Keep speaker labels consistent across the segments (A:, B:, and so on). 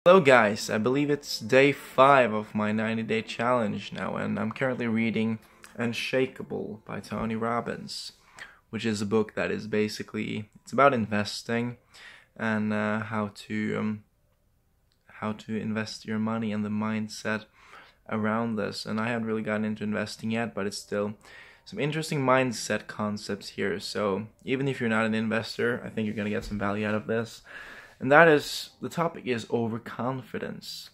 A: Hello guys, I believe it's day 5 of my 90-day challenge now, and I'm currently reading Unshakable by Tony Robbins, which is a book that is it's about investing and how to invest your money and the mindset around this. And I haven't really gotten into investing yet, but it's still some interesting mindset concepts here. So even if you're not an investor, I think you're gonna get some value out of this. And the topic is overconfidence.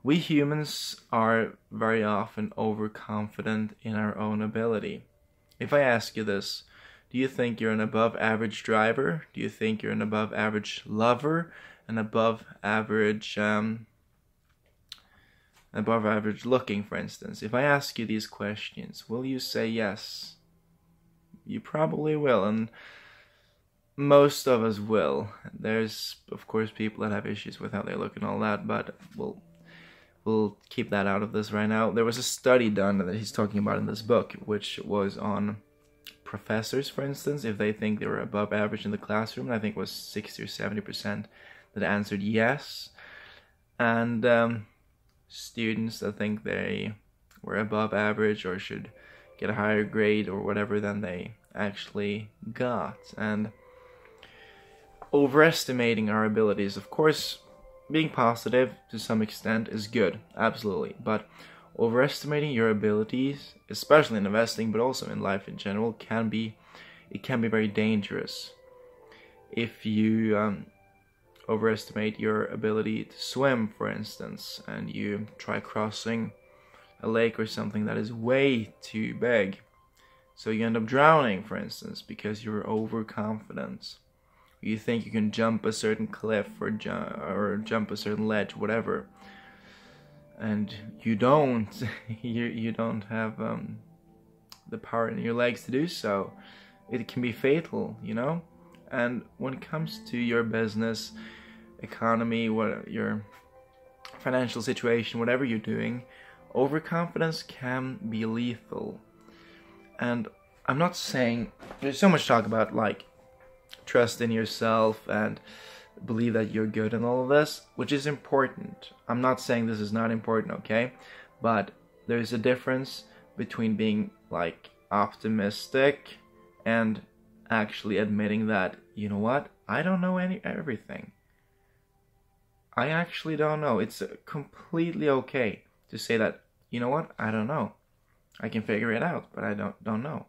A: We humans are very often overconfident in our own ability. If I ask you this, do you think you're an above average driver? Do you think you're an above average lover? An above average looking, for instance? If I ask you these questions, will you say yes? You probably will, and most of us will. There's, of course, people that have issues with how they look and all that, but we'll keep that out of this right now. There was a study done that he's talking about in this book, which was on professors, for instance, if they think they were above average in the classroom. I think it was 60 or 70% that answered yes. And students that think they were above average or should get a higher grade or whatever than they actually got. And overestimating our abilities, of course, being positive to some extent is good, absolutely, but overestimating your abilities, especially in investing, but also in life in general, can be very dangerous. If you overestimate your ability to swim, for instance, and you try crossing a lake or something that is way too big, so you end up drowning, for instance, because you're overconfident. You think you can jump a certain cliff or jump a certain ledge, whatever, and you don't. you don't have the power in your legs to do so. It can be fatal, you know. And when it comes to your business, economy, your financial situation, whatever you're doing, overconfidence can be lethal. And I'm not saying there's so much talk about like trust in yourself and believe that you're good and all of this, which is important. I'm not saying this is not important, okay? But there's a difference between being like optimistic and actually admitting that, you know what, I don't know everything. I actually don't know. It's completely okay to say that, you know what, I don't know. I can figure it out, but I don't know.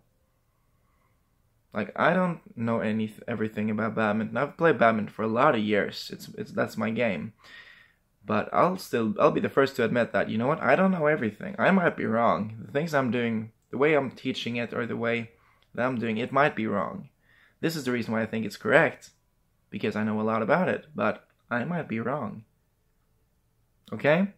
A: Like, I don't know everything about badminton. I've played badminton for a lot of years. That's my game. But I'll be the first to admit that, you know what, I don't know everything. I might be wrong. The things I'm doing, the way I'm teaching it, or the way that I'm doing it might be wrong. This is the reason why I think it's correct, because I know a lot about it, but I might be wrong. Okay?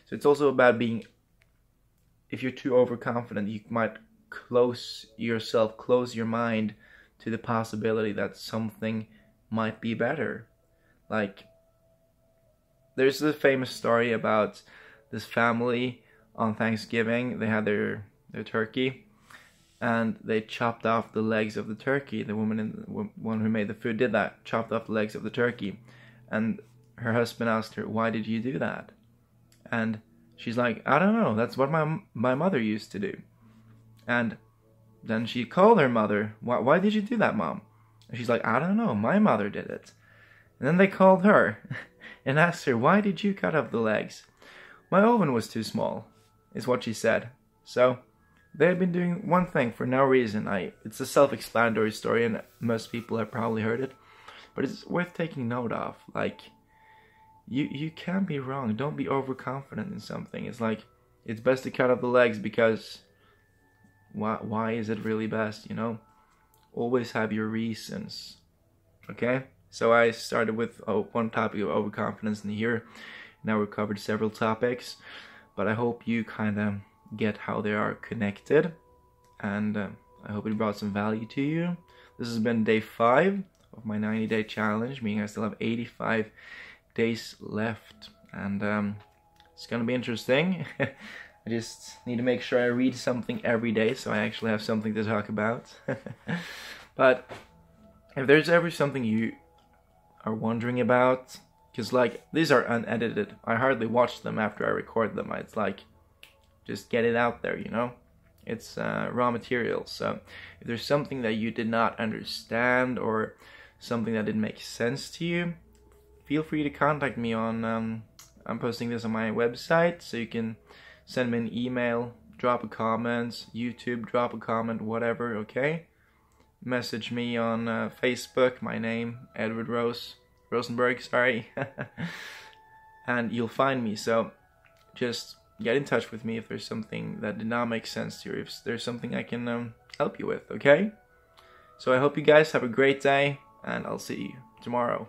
A: So it's also about if you're too overconfident, you might close your mind to the possibility that something might be better. Like, there's a famous story about this family on Thanksgiving. They had their turkey, and they chopped off the legs of the turkey. The one who made the food did that, chopped off the legs of the turkey. And her husband asked her, why did you do that? And she's like, I don't know, that's what my mother used to do. And then she called her mother, why did you do that, Mom? And she's like, I don't know, my mother did it. And then they called her and asked her, why did you cut off the legs? My oven was too small, is what she said. So they had been doing one thing for no reason. It's a self-explanatory story, and most people have probably heard it, but it's worth taking note of. Like, you can be wrong. Don't be overconfident in something. It's like, it's best to cut off the legs because why is it really best, you know? Always have your reasons. Okay? So I started with one topic of overconfidence in here. Now we've covered several topics, but I hope you kind of get how they are connected, and I hope it brought some value to you. This has been day 5 of my 90-day challenge, meaning I still have 85 days left, and it's gonna be interesting. I just need to make sure I read something every day so I actually have something to talk about. But if there's ever something you are wondering about, Because like these are unedited. I hardly watch them after I record them. It's like just get it out there, you know. It's raw material. So if there's something that you did not understand or something that didn't make sense to you, feel free to contact me on. I'm posting this on my website, so you can send me an email, drop a comment, YouTube, drop a comment, whatever. Okay. Message me on Facebook. My name Edward Rosenberg. Sorry, and you'll find me. So just get in touch with me if there's something that did not make sense to you, if there's something I can help you with, okay? So I hope you guys have a great day, and I'll see you tomorrow.